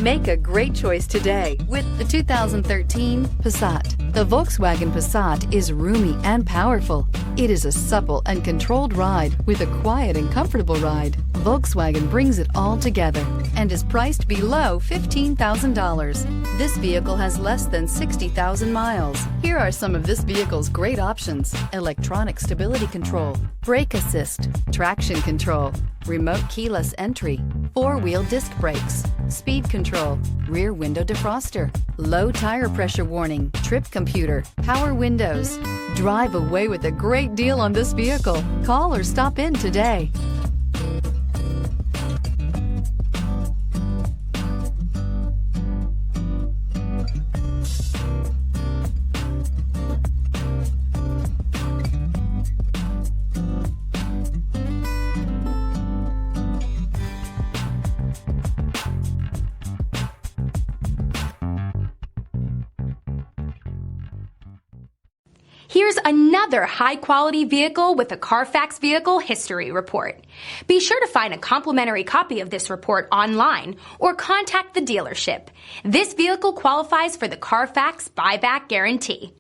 Make a great choice today with the 2013 Passat. The Volkswagen Passat is roomy and powerful. It is a supple and controlled ride with a quiet and comfortable ride. Volkswagen brings it all together and is priced below $15,000. This vehicle has less than 60,000 miles. Here are some of this vehicle's great options: electronic stability control, brake assist, traction control, remote keyless entry, four-wheel disc brakes, speed control, rear window defroster, low tire pressure warning, trip computer, power windows. Drive away with a great deal on this vehicle. Call or stop in today. Here's another high-quality vehicle with a Carfax Vehicle History Report. Be sure to find a complimentary copy of this report online or contact the dealership. This vehicle qualifies for the Carfax Buyback Guarantee.